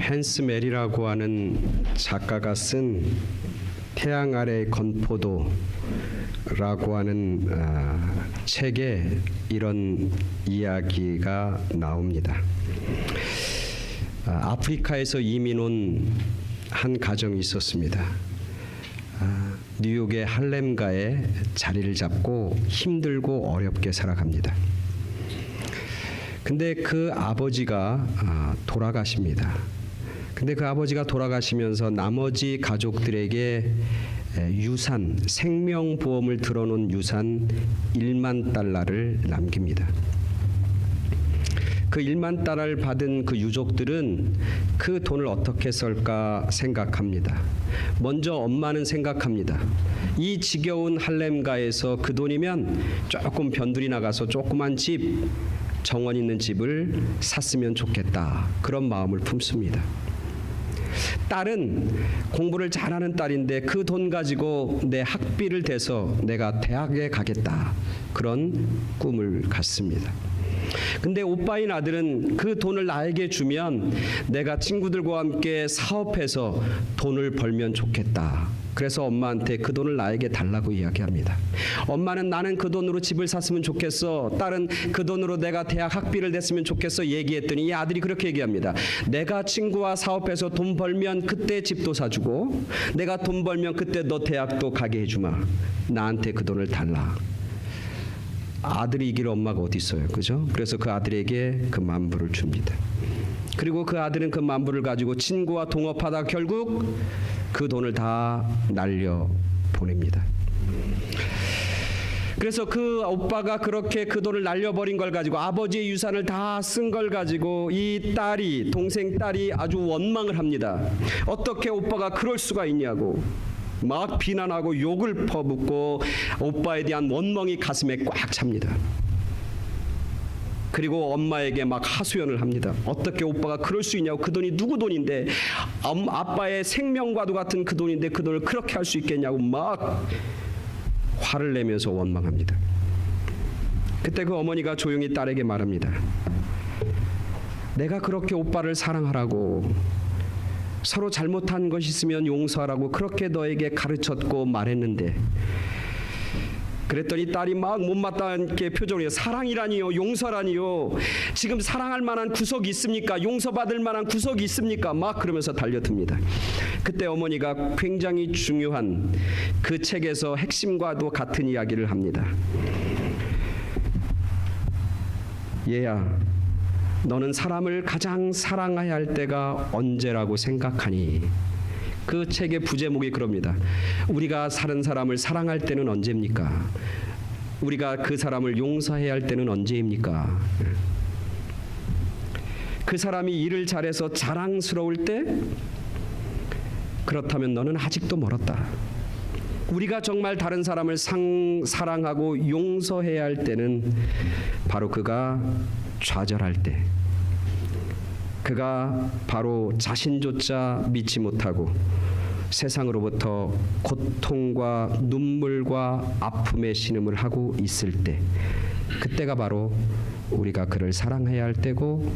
헨스 메리라고 하는 작가가 쓴 태양 아래 건포도라고 하는 책에 이런 이야기가 나옵니다. 아프리카에서 이민 온 한 가정이 있었습니다. 뉴욕의 할렘가에 자리를 잡고 힘들고 어렵게 살아갑니다. 근데 그 아버지가 돌아가십니다. 근데 그 아버지가 돌아가시면서 나머지 가족들에게 유산, 생명보험을 들어놓은 유산 1만 달러를 남깁니다. 그 1만 달러를 받은 그 유족들은 그 돈을 어떻게 쓸까 생각합니다. 먼저 엄마는 생각합니다. 이 지겨운 할렘가에서 그 돈이면 조금 변두리 나가서 조그만 집, 정원 있는 집을 샀으면 좋겠다. 그런 마음을 품습니다. 딸은 공부를 잘하는 딸인데 그 돈 가지고 내 학비를 대서 내가 대학에 가겠다. 그런 꿈을 갖습니다. 근데 오빠인 아들은 그 돈을 나에게 주면 내가 친구들과 함께 사업해서 돈을 벌면 좋겠다. 그래서 엄마한테 그 돈을 나에게 달라고 이야기합니다. 엄마는 나는 그 돈으로 집을 샀으면 좋겠어. 딸은 그 돈으로 내가 대학 학비를 냈으면 좋겠어 얘기했더니 이 아들이 그렇게 얘기합니다. 내가 친구와 사업해서 돈 벌면 그때 집도 사주고 내가 돈 벌면 그때 너 대학도 가게 해주마. 나한테 그 돈을 달라. 아들이 이길 엄마가 어디 있어요, 그죠? 그래서 그 아들에게 그 10,000불을 줍니다. 그리고 그 아들은 그 10,000불을 가지고 친구와 동업하다 결국 그 돈을 다 날려 보냅니다. 그래서 그 오빠가 그렇게 그 돈을 날려버린 걸 가지고 아버지의 유산을 다 쓴 걸 가지고 이 딸이, 동생 딸이 아주 원망을 합니다. 어떻게 오빠가 그럴 수가 있냐고 막 비난하고 욕을 퍼붓고 오빠에 대한 원망이 가슴에 꽉 찹니다. 그리고 엄마에게 막 하소연을 합니다. 어떻게 오빠가 그럴 수 있냐고. 그 돈이 누구 돈인데, 아빠의 생명과도 같은 그 돈인데 그 돈을 그렇게 할 수 있겠냐고 막 화를 내면서 원망합니다. 그때 그 어머니가 조용히 딸에게 말합니다. 내가 그렇게 오빠를 사랑하라고, 서로 잘못한 것이 있으면 용서하라고 그렇게 너에게 가르쳤고 말했는데, 그랬더니 딸이 막 못마땅하게 표정을 해요. 사랑이라니요, 용서라니요. 지금 사랑할 만한 구석이 있습니까? 용서받을 만한 구석이 있습니까? 막 그러면서 달려듭니다. 그때 어머니가 굉장히 중요한 그 책에서 핵심과도 같은 이야기를 합니다. 얘야, 너는 사람을 가장 사랑해야 할 때가 언제라고 생각하니? 그 책의 부제목이 그럽니다. 우리가 다른 사람을 사랑할 때는 언제입니까? 우리가 그 사람을 용서해야 할 때는 언제입니까? 그 사람이 일을 잘해서 자랑스러울 때? 그렇다면 너는 아직도 멀었다. 우리가 정말 다른 사람을 사랑하고 용서해야 할 때는 바로 그가 좌절할 때, 그가 바로 자신조차 믿지 못하고 세상으로부터 고통과 눈물과 아픔의 신음을 하고 있을 때, 그때가 바로 우리가 그를 사랑해야 할 때고,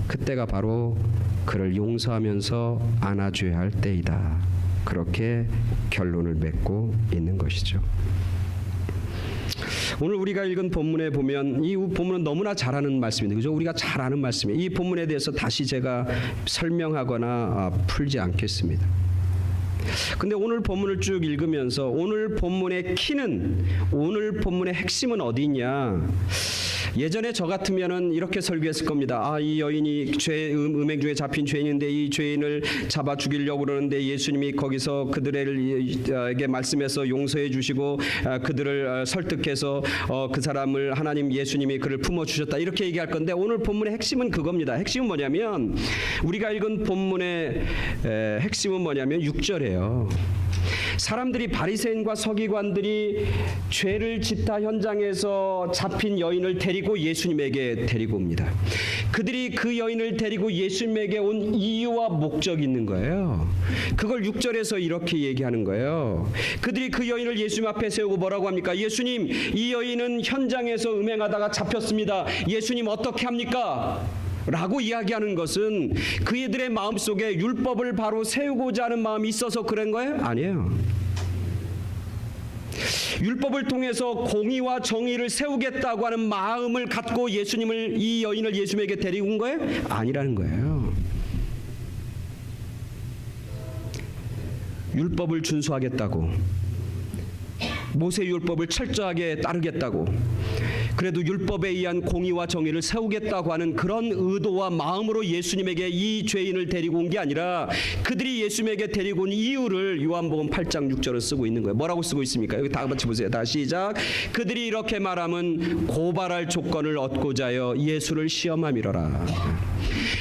그때가 바로 그를 용서하면서 안아줘야 할 때이다. 그렇게 결론을 맺고 있는 것이죠. 오늘 우리가 읽은 본문에 보면 이 본문은 너무나 잘 아는 말씀인데, 그죠? 우리가 잘 아는 말씀이에요. 이 본문에 대해서 다시 제가 설명하거나 풀지 않겠습니다. 근데 오늘 본문을 쭉 읽으면서 오늘 본문의 키는, 오늘 본문의 핵심은 어디 있냐? 예전에 저 같으면은 이렇게 설교했을 겁니다. 이 여인이 음행 중에 잡힌 죄인인데 이 죄인을 잡아 죽이려고 그러는데 예수님이 거기서 그들에게 말씀해서 용서해 주시고 그들을 설득해서 그 사람을 하나님 예수님이 그를 품어 주셨다, 이렇게 얘기할 건데, 오늘 본문의 핵심은 그겁니다. 핵심은 뭐냐면, 우리가 읽은 본문의 핵심은 뭐냐면 6절이에요. 사람들이, 바리새인과 서기관들이 죄를 짓다 현장에서 잡힌 여인을 데리고 예수님에게 데리고 옵니다. 그들이 그 여인을 데리고 예수님에게 온 이유와 목적이 있는 거예요. 그걸 6절에서 이렇게 얘기하는 거예요. 그들이 그 여인을 예수님 앞에 세우고 뭐라고 합니까? 예수님, 이 여인은 현장에서 음행하다가 잡혔습니다. 예수님 어떻게 합니까? 라고 이야기하는 것은 그들의 마음속에 율법을 바로 세우고자 하는 마음이 있어서 그런 거예요? 아니에요. 율법을 통해서 공의와 정의를 세우겠다고 하는 마음을 갖고 이 여인을 예수님에게 데리고 온 거예요? 아니라는 거예요. 율법을 준수하겠다고, 모세 율법을 철저하게 따르겠다고, 그래도 율법에 의한 공의와 정의를 세우겠다고 하는 그런 의도와 마음으로 예수님에게 이 죄인을 데리고 온 게 아니라 그들이 예수님에게 데리고 온 이유를 요한복음 8장 6절을 쓰고 있는 거예요. 뭐라고 쓰고 있습니까? 여기 다 같이 보세요. 다시 시작. 그들이 이렇게 말하면 고발할 조건을 얻고자 하여 예수를 시험함이로라.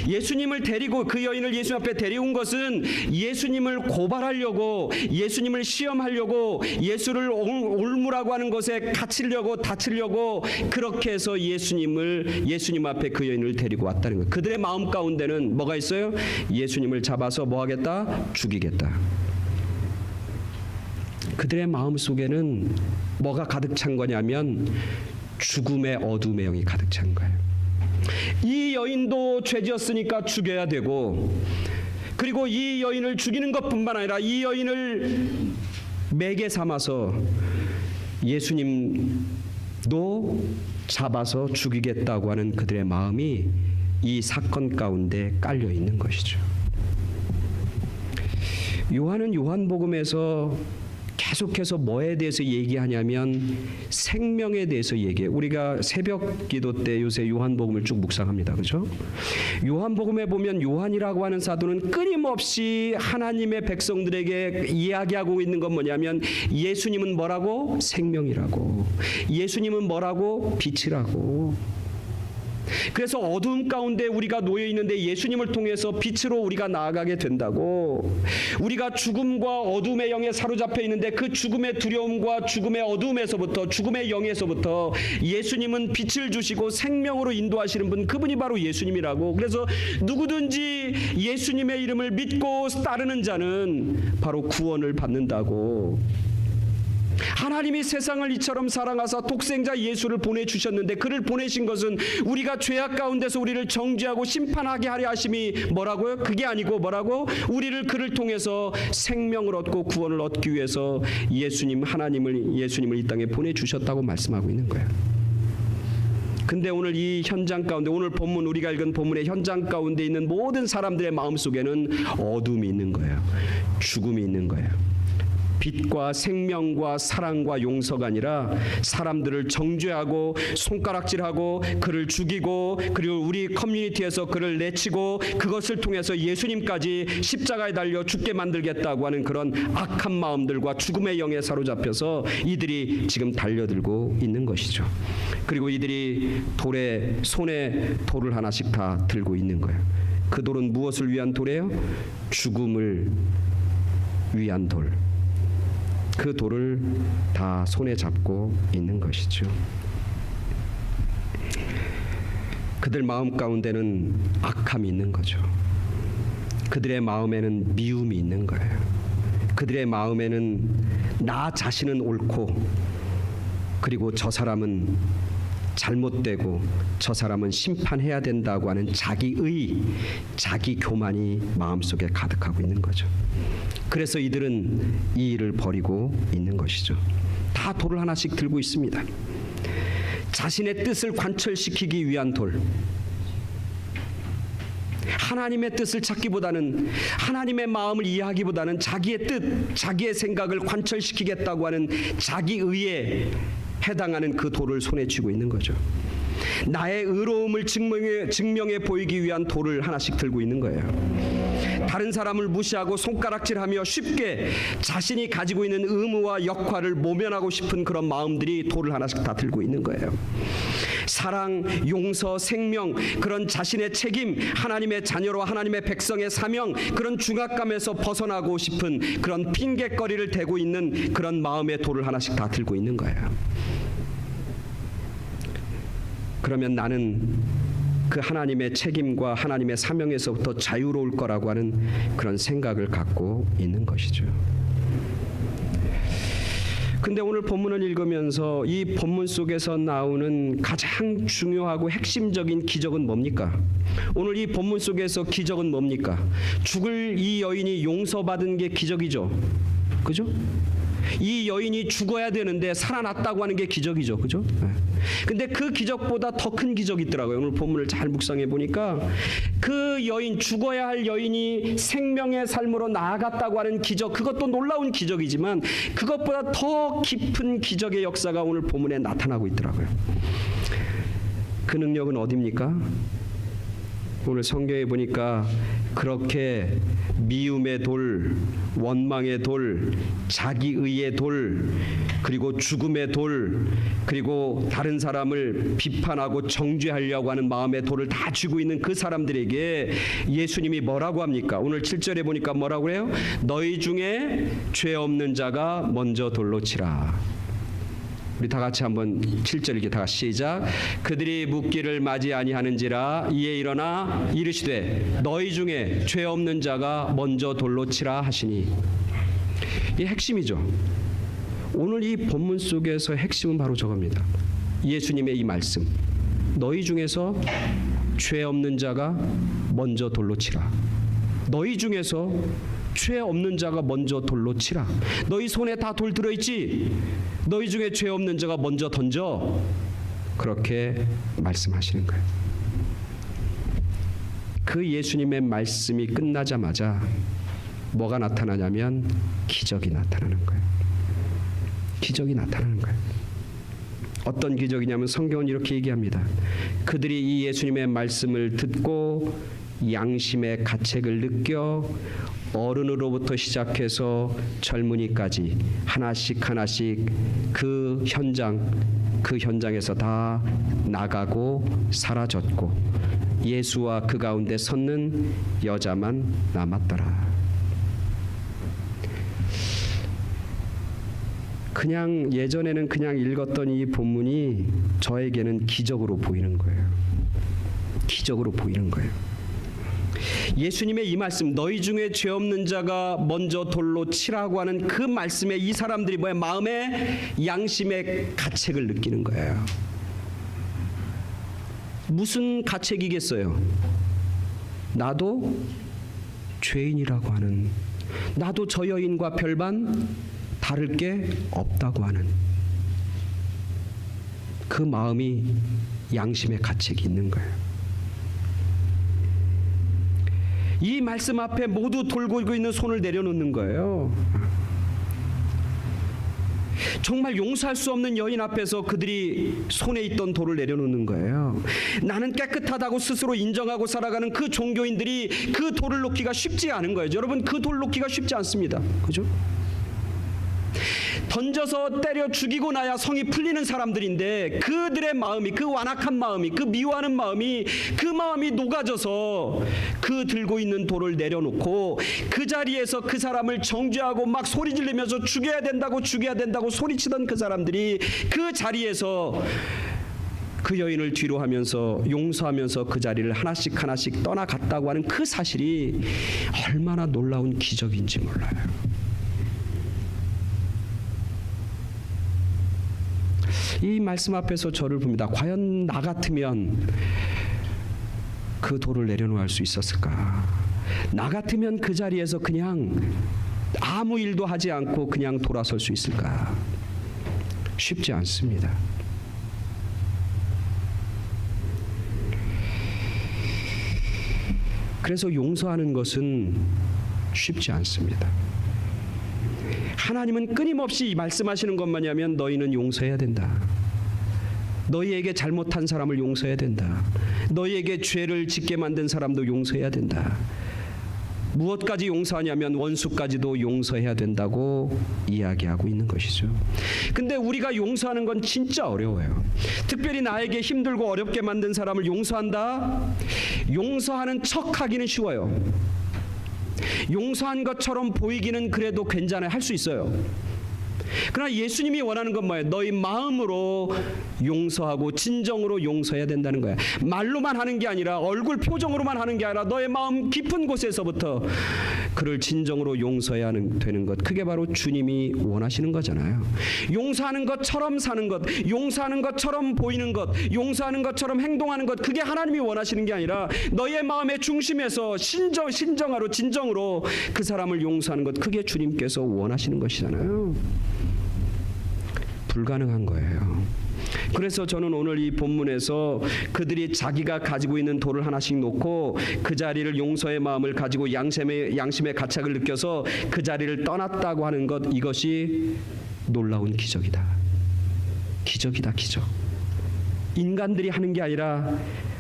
예수님을 데리고, 그 여인을 예수님 앞에 데려온 것은 예수님을 고발하려고, 예수님을 시험하려고, 예수를 올무라고 하는 것에 갇히려고, 다치려고, 그렇게 해서 예수님 앞에 그 여인을 데리고 왔다는 거예요. 그들의 마음 가운데는 뭐가 있어요? 예수님을 잡아서 뭐 하겠다? 죽이겠다. 그들의 마음 속에는 뭐가 가득 찬 거냐면 죽음의 어둠의 영이 가득 찬 거예요. 이 여인도 죄지었으니까 죽여야 되고, 그리고 이 여인을 죽이는 것뿐만 아니라 이 여인을 매개 삼아서 예수님도 잡아서 죽이겠다고 하는 그들의 마음이 이 사건 가운데 깔려 있는 것이죠. 요한은 요한복음에서 계속해서 뭐에 대해서 얘기하냐면 생명에 대해서 얘기해요. 우리가 새벽 기도 때 요새 요한복음을 쭉 묵상합니다. 그렇죠? 요한복음에 보면 요한이라고 하는 사도는 끊임없이 하나님의 백성들에게 이야기하고 있는 건 뭐냐면 예수님은 뭐라고? 생명이라고. 예수님은 뭐라고? 빛이라고. 그래서 어두움 가운데 우리가 놓여 있는데 예수님을 통해서 빛으로 우리가 나아가게 된다고. 우리가 죽음과 어둠의 영에 사로잡혀 있는데 그 죽음의 두려움과 죽음의 어둠에서부터, 죽음의 영에서부터 예수님은 빛을 주시고 생명으로 인도하시는 분, 그분이 바로 예수님이라고. 그래서 누구든지 예수님의 이름을 믿고 따르는 자는 바로 구원을 받는다고. 하나님이 세상을 이처럼 사랑하사 독생자 예수를 보내주셨는데, 그를 보내신 것은 우리가 죄악 가운데서 우리를 정죄하고 심판하게 하려 하심이 뭐라고요? 그게 아니고 뭐라고? 우리를 그를 통해서 생명을 얻고 구원을 얻기 위해서 예수님을 이 땅에 보내주셨다고 말씀하고 있는 거예요. 근데 오늘 이 현장 가운데, 오늘 본문, 우리가 읽은 본문의 현장 가운데 있는 모든 사람들의 마음속에는 어둠이 있는 거예요. 죽음이 있는 거예요. 빛과 생명과 사랑과 용서가 아니라 사람들을 정죄하고 손가락질하고 그를 죽이고, 그리고 우리 커뮤니티에서 그를 내치고 그것을 통해서 예수님까지 십자가에 달려 죽게 만들겠다고 하는 그런 악한 마음들과 죽음의 영에 사로잡혀서 이들이 지금 달려들고 있는 것이죠. 그리고 이들이 손에 돌을 하나씩 다 들고 있는 거예요. 그 돌은 무엇을 위한 돌이에요? 죽음을 위한 돌. 그 돌을 다 손에 잡고 있는 것이죠. 그들 마음 가운데는 악함이 있는 거죠. 그들의 마음에는 미움이 있는 거예요. 그들의 마음에는 나 자신은 옳고, 그리고 저 사람은 잘못되고 저 사람은 심판해야 된다고 하는 자기의, 자기 교만이 마음속에 가득하고 있는 거죠. 그래서 이들은 이 일을 벌이고 있는 것이죠. 다 돌을 하나씩 들고 있습니다. 자신의 뜻을 관철시키기 위한 돌. 하나님의 뜻을 찾기보다는, 하나님의 마음을 이해하기보다는 자기의 뜻, 자기의 생각을 관철시키겠다고 하는 자기의에 해당하는 그 돌을 손에 쥐고 있는 거죠. 나의 의로움을 증명해 보이기 위한 돌을 하나씩 들고 있는 거예요. 다른 사람을 무시하고 손가락질하며 쉽게 자신이 가지고 있는 의무와 역할을 모면하고 싶은 그런 마음들이 돌을 하나씩 다 들고 있는 거예요. 사랑, 용서, 생명, 그런 자신의 책임, 하나님의 자녀로 하나님의 백성의 사명, 그런 중압감에서 벗어나고 싶은 그런 핑곗거리를 대고 있는 그런 마음의 돌을 하나씩 다 들고 있는 거예요. 그러면 나는 그 하나님의 책임과 하나님의 사명에서부터 자유로울 거라고 하는 그런 생각을 갖고 있는 것이죠. 근데 오늘 본문을 읽으면서 이 본문 속에서 나오는 가장 중요하고 핵심적인 기적은 뭡니까? 오늘 이 본문 속에서 기적은 뭡니까? 죽을 이 여인이 용서받은 게 기적이죠. 그죠? 이 여인이 죽어야 되는데 살아났다고 하는 게 기적이죠. 그죠? 근데 그 기적보다 더 큰 기적이 있더라고요. 오늘 본문을 잘 묵상해 보니까 그 여인, 죽어야 할 여인이 생명의 삶으로 나아갔다고 하는 기적, 그것도 놀라운 기적이지만 그것보다 더 깊은 기적의 역사가 오늘 본문에 나타나고 있더라고요. 그 능력은 어디입니까? 오늘 성경에 보니까 그렇게 미움의 돌, 원망의 돌, 자기의의 돌, 그리고 죽음의 돌, 그리고 다른 사람을 비판하고 정죄하려고 하는 마음의 돌을 다 쥐고 있는 그 사람들에게 예수님이 뭐라고 합니까? 오늘 7절에 보니까 뭐라고 해요? 너희 중에 죄 없는 자가 먼저 돌로 치라. 우리 다 같이 한번 7절 이렇게 다 같이 시작. 그들이 묻기를 맞이 아니하는지라 이에 일어나 이르시되 너희 중에 죄 없는 자가 먼저 돌로 치라 하시니. 이 핵심이죠. 오늘 이 본문 속에서 핵심은 바로 저겁니다. 예수님의 이 말씀. 너희 중에서 죄 없는 자가 먼저 돌로 치라. 너희 중에서 죄 없는 자가 먼저 돌로 치라. 너희 손에 다 돌 들어있지? 너희 중에 죄 없는 자가 먼저 던져. 그렇게 말씀하시는 거예요. 그 예수님의 말씀이 끝나자마자 뭐가 나타나냐면 기적이 나타나는 거예요. 기적이 나타나는 거예요. 어떤 기적이냐면 성경은 이렇게 얘기합니다. 그들이 이 예수님의 말씀을 듣고 양심의 가책을 느껴 어른으로부터 시작해서 젊은이까지 하나씩 하나씩 그 현장에서 다 나가고 사라졌고 예수와 그 가운데 섰는 여자만 남았더라. 그냥 예전에는 그냥 읽었던 이 본문이 저에게는 기적으로 보이는 거예요. 기적으로 보이는 거예요. 예수님의 이 말씀, 너희 중에 죄 없는 자가 먼저 돌로 치라고 하는 그 말씀에 이 사람들이 뭐야? 마음에 양심의 가책을 느끼는 거예요. 무슨 가책이겠어요? 나도 죄인이라고 하는, 나도 저 여인과 별반 다를 게 없다고 하는 그 마음이 양심의 가책이 있는 거예요. 이 말씀 앞에 모두 돌고 있는 손을 내려놓는 거예요. 정말 용서할 수 없는 여인 앞에서 그들이 손에 있던 돌을 내려놓는 거예요. 나는 깨끗하다고 스스로 인정하고 살아가는 그 종교인들이 그 돌을 놓기가 쉽지 않은 거예요. 여러분, 그 돌 놓기가 쉽지 않습니다. 그죠? 던져서 때려 죽이고 나야 성이 풀리는 사람들인데 그들의 마음이, 그 완악한 마음이, 그 미워하는 마음이, 그 마음이 녹아져서 그 들고 있는 돌을 내려놓고 그 자리에서 그 사람을 정죄하고 막 소리 지르면서 죽여야 된다고 소리치던 그 사람들이 그 자리에서 그 여인을 뒤로 하면서 용서하면서 그 자리를 하나씩 하나씩 떠나갔다고 하는 그 사실이 얼마나 놀라운 기적인지 몰라요. 이 말씀 앞에서 저를 봅니다. 과연 나 같으면 그 돌을 내려놓을 수 있었을까? 나 같으면 그 자리에서 그냥 아무 일도 하지 않고 그냥 돌아설 수 있을까? 쉽지 않습니다. 그래서 용서하는 것은 쉽지 않습니다. 하나님은 끊임없이 말씀하시는 것만이면 너희는 용서해야 된다. 너희에게 잘못한 사람을 용서해야 된다. 너희에게 죄를 짓게 만든 사람도 용서해야 된다. 무엇까지 용서하냐면 원수까지도 용서해야 된다고 이야기하고 있는 것이죠. 근데 우리가 용서하는 건 진짜 어려워요. 특별히 나에게 힘들고 어렵게 만든 사람을 용서한다? 용서하는 척하기는 쉬워요. 용서한 것처럼 보이기는 그래도 괜찮아요. 할 수 있어요. 그러나 예수님이 원하는 건 뭐예요? 너희 마음으로 용서하고 진정으로 용서해야 된다는 거야. 말로만 하는 게 아니라, 얼굴 표정으로만 하는 게 아니라 너의 마음 깊은 곳에서부터 그를 진정으로 용서해야 되는 것, 그게 바로 주님이 원하시는 거잖아요. 용서하는 것처럼 사는 것, 용서하는 것처럼 보이는 것, 용서하는 것처럼 행동하는 것, 그게 하나님이 원하시는 게 아니라 너의 마음의 중심에서 진정으로 그 사람을 용서하는 것, 그게 주님께서 원하시는 것이잖아요. 불가능한 거예요. 그래서 저는 오늘 이 본문에서 그들이 자기가 가지고 있는 돌을 하나씩 놓고 그 자리를 용서의 마음을 가지고 양심의 가책을 느껴서 그 자리를 떠났다고 하는 것, 이것이 놀라운 기적이다. 기적이다, 기적. 인간들이 하는 게 아니라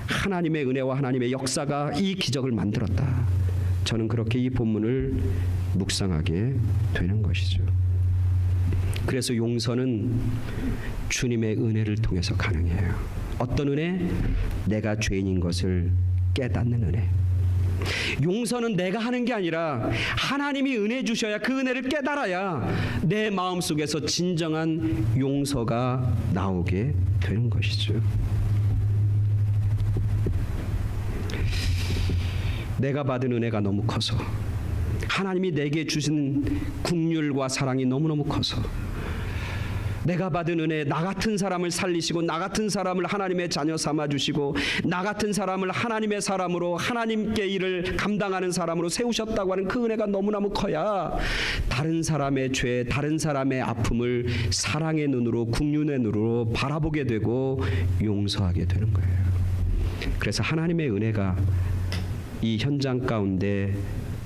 하나님의 은혜와 하나님의 역사가 이 기적을 만들었다. 저는 그렇게 이 본문을 묵상하게 되는 것이죠. 그래서 용서는 주님의 은혜를 통해서 가능해요. 어떤 은혜? 내가 죄인인 것을 깨닫는 은혜. 용서는 내가 하는 게 아니라 하나님이 은혜 주셔야, 그 은혜를 깨달아야 내 마음속에서 진정한 용서가 나오게 되는 것이죠. 내가 받은 은혜가 너무 커서, 하나님이 내게 주신 긍휼과 사랑이 너무너무 커서, 내가 받은 은혜, 나 같은 사람을 살리시고 나 같은 사람을 하나님의 자녀 삼아주시고 나 같은 사람을 하나님의 사람으로, 하나님께 일을 감당하는 사람으로 세우셨다고 하는 그 은혜가 너무너무 커야 다른 사람의 죄, 다른 사람의 아픔을 사랑의 눈으로, 긍휼의 눈으로 바라보게 되고 용서하게 되는 거예요. 그래서 하나님의 은혜가 이 현장 가운데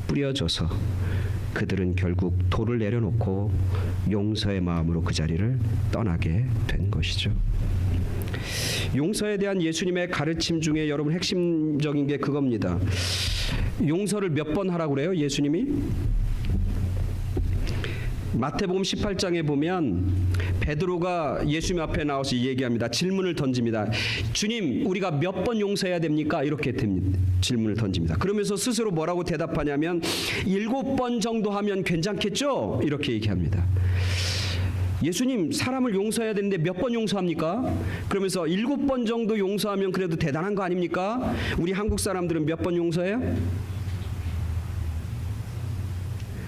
뿌려져서 그들은 결국 돌을 내려놓고 용서의 마음으로 그 자리를 떠나게 된 것이죠. 용서에 대한 예수님의 가르침 중에 여러분 핵심적인 게 그겁니다. 용서를 몇 번 하라고 그래요, 예수님이? 마태복음 18장에 보면 베드로가 예수님 앞에 나와서 얘기합니다. 질문을 던집니다. 주님, 우리가 몇 번 용서해야 됩니까? 이렇게 질문을 던집니다. 그러면서 스스로 뭐라고 대답하냐면 7번 정도 하면 괜찮겠죠? 이렇게 얘기합니다. 예수님, 사람을 용서해야 되는데 몇 번 용서합니까? 그러면서 7번 정도 용서하면 그래도 대단한 거 아닙니까? 우리 한국 사람들은 몇 번 용서해요?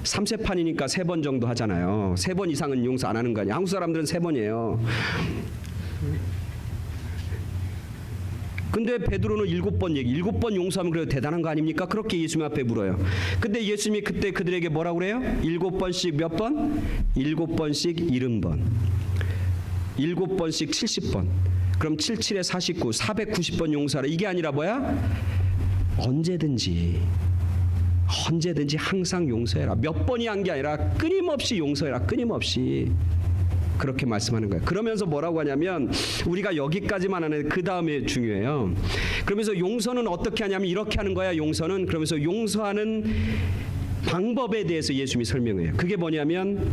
3세판이니까 3번 정도 하잖아요. 3번 이상은 용서 안 하는 거 아니에요. 한국 사람들은 3번이에요. 근데 베드로는 7번 얘기, 7번 용서하면 그래도 대단한 거 아닙니까? 그렇게 예수님 앞에 물어요. 근데 예수님이 그때 그들에게 뭐라고 그래요? 7번씩 몇 번? 7번씩 70번. 7번씩 70번. 그럼 77에 49, 490번 용서하라. 이게 아니라 뭐야? 언제든지 항상 용서해라. 몇 번이 한 게 아니라 끊임없이 용서해라. 끊임없이. 그렇게 말씀하는 거예요. 그러면서 뭐라고 하냐면, 우리가 여기까지만 하는데 그 다음에 중요해요. 그러면서 용서는 어떻게 하냐면 이렇게 하는 거야. 용서는, 그러면서 용서하는 방법에 대해서 예수님이 설명해요. 그게 뭐냐면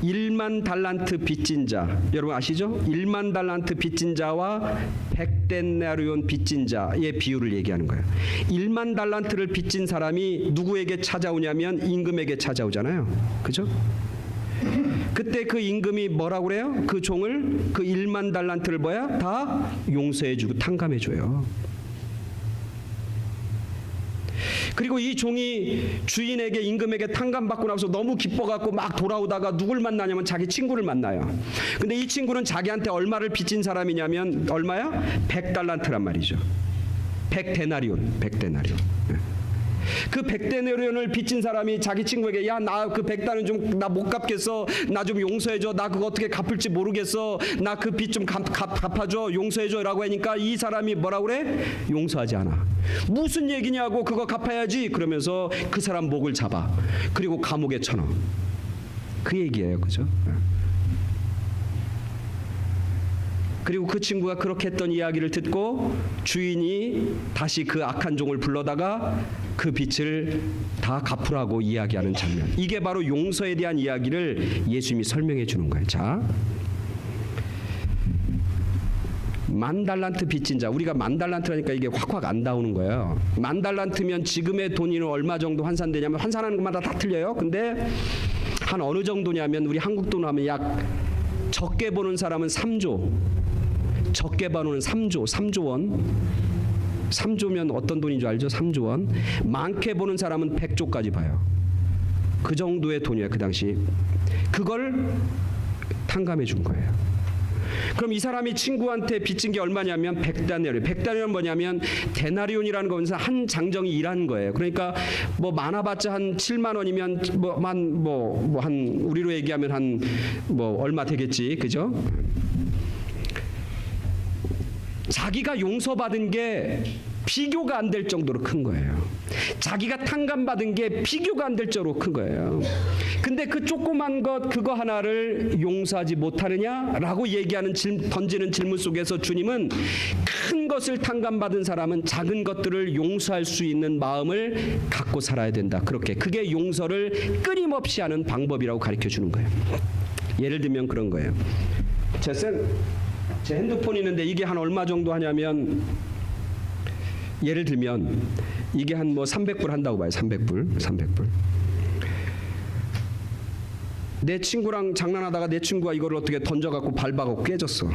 1만 달란트 빚진 자, 여러분 아시죠? 1만 달란트 빚진 자와 100데나리온 빚진 자의 비율을 얘기하는 거예요. 1만 달란트를 빚진 사람이 누구에게 찾아오냐면 임금에게 찾아오잖아요. 그죠? 그때 그 임금이 뭐라고 그래요? 그 종을, 그 1만 달란트를 뭐야? 다 용서해주고 탕감해줘요. 그리고 이 종이 주인에게, 임금에게 탕감받고 나서 너무 기뻐갖고 막 돌아오다가 누굴 만나냐면 자기 친구를 만나요. 근데 이 친구는 자기한테 얼마를 빚진 사람이냐면 얼마야? 100달란트란 말이죠. 100데나리온. 그 100데나리온을 빚진 사람이 자기 친구에게, 야, 나 그 100달은 좀 나 못 갚겠어. 나 좀 용서해줘. 나 그거 어떻게 갚을지 모르겠어. 나 그 빚 좀 갚아줘. 용서해줘. 라고 하니까 이 사람이 뭐라고 그래? 용서하지 않아. 무슨 얘기냐고, 그거 갚아야지. 그러면서 그 사람 목을 잡아. 그리고 감옥에 쳐넣어. 그 얘기예요. 그죠? 그리고 그 친구가 그렇게 했던 이야기를 듣고 주인이 다시 그 악한 종을 불러다가 그 빚을 다 갚으라고 이야기하는 장면. 이게 바로 용서에 대한 이야기를 예수님이 설명해 주는 거예요. 자, 10,000달란트 빚진 자, 우리가 10,000달란트라니까 이게 확확 안 나오는 거예요. 10,000달란트면 지금의 돈으로 얼마 정도 환산되냐면, 환산하는 것마다 다 틀려요. 근데 한 어느 정도냐면, 우리 한국 돈으로 하면 약, 적게 버는 사람은 3조, 적게 버는 3원, 3조면 어떤 돈인 줄 알죠? 3조 원. 많게 보는 사람은 100조까지 봐요. 그 정도의 돈이에요, 그 당시. 그걸 탕감해 준 거예요. 그럼 이 사람이 친구한테 빚진 게 얼마냐면 100다니엘. 100다니엘은 뭐냐면 데나리온이라는 거면서 한 장정이 일하는 거예요. 그러니까 뭐 많아봤자 한 7만 원이면 한 우리로 얘기하면 한 뭐 얼마 되겠지, 그죠? 자기가 용서받은 게 비교가 안 될 정도로 큰 거예요. 자기가 탕감받은 게 비교가 안 될 정도로 큰 거예요. 근데 그 조그만 것 그거 하나를 용서하지 못하느냐라고 던지는 질문 속에서 주님은 큰 것을 탕감받은 사람은 작은 것들을 용서할 수 있는 마음을 갖고 살아야 된다. 그게 용서를 끊임없이 하는 방법이라고 가르쳐 주는 거예요. 예를 들면 그런 거예요. 제 핸드폰이 있는데 이게 한 얼마 정도 하냐면, 예를 들면 이게 한 뭐 300불 한다고 봐요. 300불. 내 친구랑 장난하다가 내 친구가 이걸 어떻게 던져갖고 밟아갖고 깨졌어.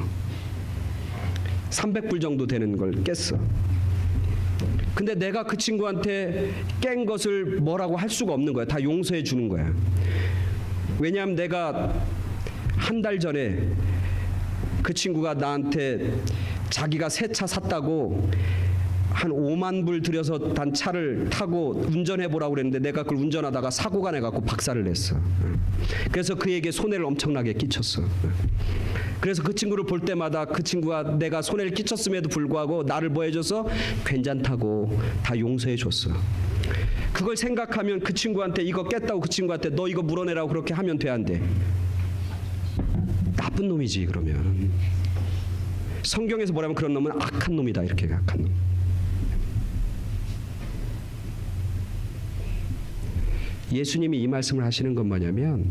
300불 정도 되는 걸 깼어. 근데 내가 그 친구한테 깬 것을 뭐라고 할 수가 없는 거야. 다 용서해 주는 거야. 왜냐하면 내가 한 달 전에 그 친구가 나한테 자기가 새 차 샀다고 한 5만 불 들여서 단 차를 타고 운전해보라고 그랬는데 내가 그걸 운전하다가 사고가 내갖고 박살을 냈어. 그래서 그에게 손해를 엄청나게 끼쳤어. 그래서 그 친구를 볼 때마다 그 친구가 내가 손해를 끼쳤음에도 불구하고 나를 뭐 해줘서 괜찮다고 다 용서해줬어. 그걸 생각하면 그 친구한테 이거 깼다고 그 친구한테 너 이거 물어내라고 그렇게 하면 돼, 안 돼? 나쁜 놈이지. 그러면 성경에서 뭐라면 그런 놈은 악한 놈이다, 이렇게. 악한 놈. 예수님이 이 말씀을 하시는 건 뭐냐면,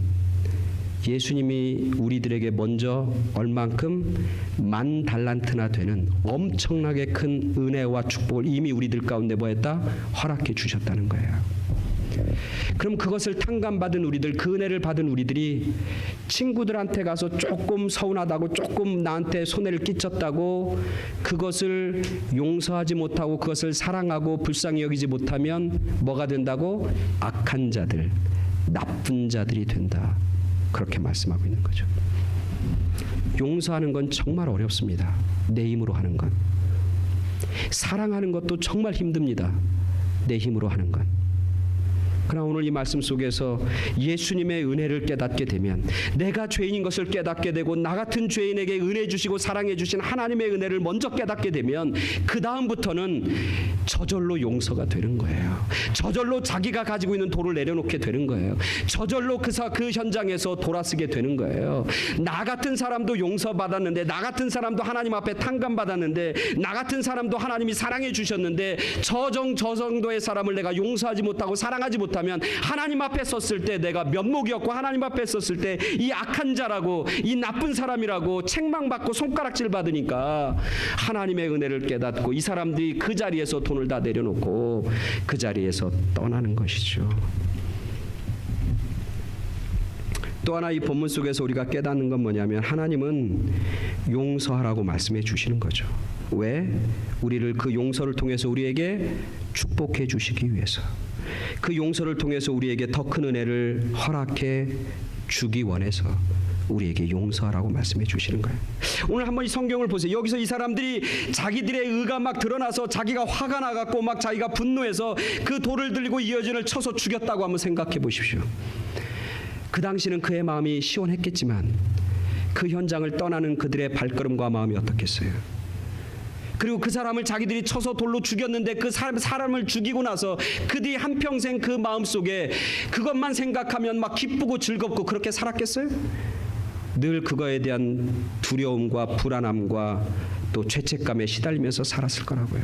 예수님이 우리들에게 먼저 얼만큼 10,000달란트나 되는 엄청나게 큰 은혜와 축복을 이미 우리들 가운데 뭐했다? 허락해 주셨다는 거예요. 그럼 그것을 탕감받은 우리들, 그 은혜를 받은 우리들이 친구들한테 가서 조금 서운하다고, 조금 나한테 손해를 끼쳤다고 그것을 용서하지 못하고 그것을 사랑하고 불쌍히 여기지 못하면 뭐가 된다고? 악한 자들, 나쁜 자들이 된다. 그렇게 말씀하고 있는 거죠. 용서하는 건 정말 어렵습니다. 내 힘으로 하는 건. 사랑하는 것도 정말 힘듭니다. 내 힘으로 하는 건. 그러나 오늘 이 말씀 속에서 예수님의 은혜를 깨닫게 되면, 내가 죄인인 것을 깨닫게 되고 나 같은 죄인에게 은혜 주시고 사랑해 주신 하나님의 은혜를 먼저 깨닫게 되면 그 다음부터는 저절로 용서가 되는 거예요. 저절로 자기가 가지고 있는 돌을 내려놓게 되는 거예요. 저절로 그 현장에서 돌아서게 되는 거예요. 나 같은 사람도 용서받았는데, 나 같은 사람도 하나님 앞에 탕감받았는데, 나 같은 사람도 하나님이 사랑해 주셨는데 저 정도의 사람을 내가 용서하지 못하고 사랑하지 못하면 하나님 앞에 섰을 때 내가 면목이 없고 하나님 앞에 섰을 때 이 악한 자라고, 이 나쁜 사람이라고 책망받고 손가락질 받으니까 하나님의 은혜를 깨닫고 이 사람들이 그 자리에서 돈을 다 내려놓고 그 자리에서 떠나는 것이죠. 또 하나 이 본문 속에서 우리가 깨닫는 건 뭐냐면, 하나님은 용서하라고 말씀해 주시는 거죠. 왜? 우리를 그 용서를 통해서 우리에게 축복해 주시기 위해서, 그 용서를 통해서 우리에게 더 큰 은혜를 허락해 주기 원해서 우리에게 용서하라고 말씀해 주시는 거예요. 오늘 한번 이 성경을 보세요. 여기서 이 사람들이 자기들의 의가 막 드러나서 자기가 화가 나갖고 막 자기가 분노해서 그 돌을 들고 이어진을 쳐서 죽였다고 한번 생각해 보십시오. 그 당시는 그의 마음이 시원했겠지만 그 현장을 떠나는 그들의 발걸음과 마음이 어떻겠어요? 그리고 그 사람을 자기들이 쳐서 돌로 죽였는데 그 사람을 죽이고 나서 그들이 한평생 그 마음속에 그것만 생각하면 막 기쁘고 즐겁고 그렇게 살았겠어요? 늘 그거에 대한 두려움과 불안함과 또 죄책감에 시달리면서 살았을 거라고요.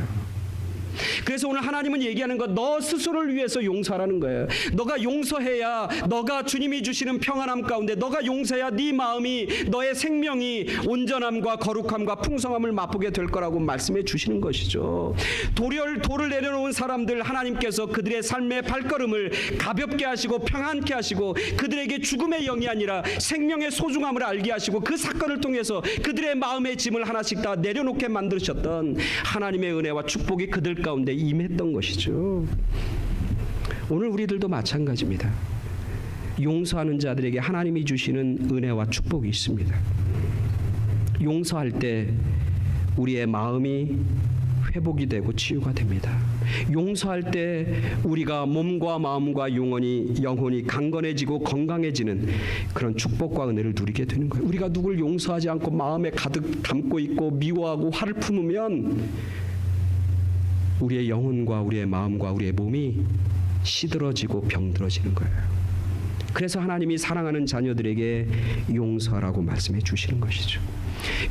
그래서 오늘 하나님은 얘기하는 것, 너 스스로를 위해서 용서하라는 거예요. 너가 용서해야 너가 주님이 주시는 평안함 가운데, 너가 용서해야 네 마음이, 너의 생명이 온전함과 거룩함과 풍성함을 맛보게 될 거라고 말씀해 주시는 것이죠. 돌을 내려놓은 사람들, 하나님께서 그들의 삶의 발걸음을 가볍게 하시고 평안케 하시고 그들에게 죽음의 영이 아니라 생명의 소중함을 알게 하시고 그 사건을 통해서 그들의 마음의 짐을 하나씩 다 내려놓게 만드셨던 하나님의 은혜와 축복이 그들 가운데 임했던 것이죠. 오늘 우리들도 마찬가지입니다. 용서하는 자들에게 하나님이 주시는 은혜와 축복이 있습니다. 용서할 때 우리의 마음이 회복이 되고 치유가 됩니다. 용서할 때 우리가 몸과 마음과 영혼이 강건해지고 건강해지는 그런 축복과 은혜를 누리게 되는 거예요. 우리가 누굴 용서하지 않고 마음에 가득 담고 있고 미워하고 화를 품으면 우리의 영혼과 우리의 마음과 우리의 몸이 시들어지고 병들어지는 거예요. 그래서 하나님이 사랑하는 자녀들에게 용서하라고 말씀해 주시는 것이죠.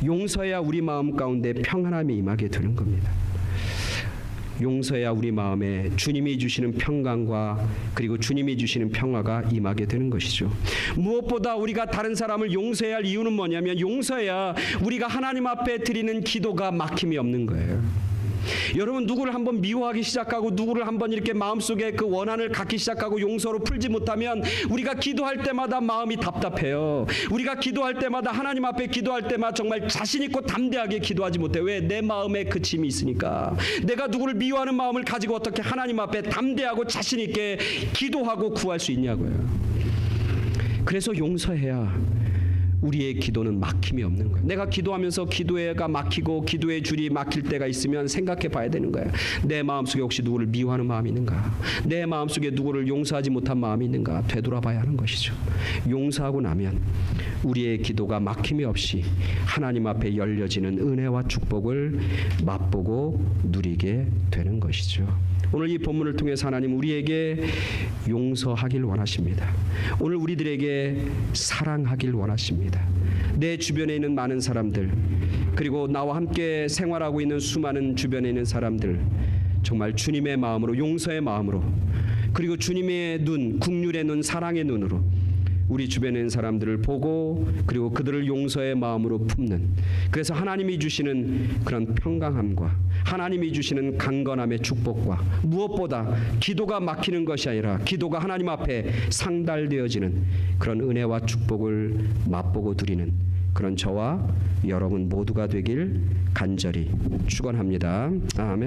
용서해야 우리 마음 가운데 평안함이 임하게 되는 겁니다. 용서해야 우리 마음에 주님이 주시는 평강과 그리고 주님이 주시는 평화가 임하게 되는 것이죠. 무엇보다 우리가 다른 사람을 용서해야 할 이유는 뭐냐면, 용서해야 우리가 하나님 앞에 드리는 기도가 막힘이 없는 거예요. 여러분, 누구를 한번 미워하기 시작하고 누구를 한번 이렇게 마음속에 그 원한을 갖기 시작하고 용서로 풀지 못하면 우리가 기도할 때마다 마음이 답답해요. 우리가 기도할 때마다, 하나님 앞에 기도할 때마다 정말 자신 있고 담대하게 기도하지 못해. 왜? 내 마음에 그 짐이 있으니까. 내가 누구를 미워하는 마음을 가지고 어떻게 하나님 앞에 담대하고 자신 있게 기도하고 구할 수 있냐고요. 그래서 용서해야 우리의 기도는 막힘이 없는 거예요. 내가 기도하면서 기도가 막히고 기도의 줄이 막힐 때가 있으면 생각해 봐야 되는 거예요. 내 마음속에 혹시 누구를 미워하는 마음이 있는가? 내 마음속에 누구를 용서하지 못한 마음이 있는가? 되돌아봐야 하는 것이죠. 용서하고 나면 우리의 기도가 막힘이 없이 하나님 앞에 열려지는 은혜와 축복을 맛보고 누리게 되는 것이죠. 오늘 이 본문을 통해서 하나님 우리에게 용서하길 원하십니다. 오늘 우리들에게 사랑하길 원하십니다. 내 주변에 있는 많은 사람들, 그리고 나와 함께 생활하고 있는 수많은 주변에 있는 사람들, 정말 주님의 마음으로, 용서의 마음으로, 그리고 주님의 눈, 긍휼의 눈, 사랑의 눈으로 우리 주변에 있는 사람들을 보고 그리고 그들을 용서의 마음으로 품는, 그래서 하나님이 주시는 그런 평강함과 하나님이 주시는 강건함의 축복과, 무엇보다 기도가 막히는 것이 아니라 기도가 하나님 앞에 상달되어지는 그런 은혜와 축복을 맛보고 누리는 그런 저와 여러분 모두가 되길 간절히 축원합니다. 아멘.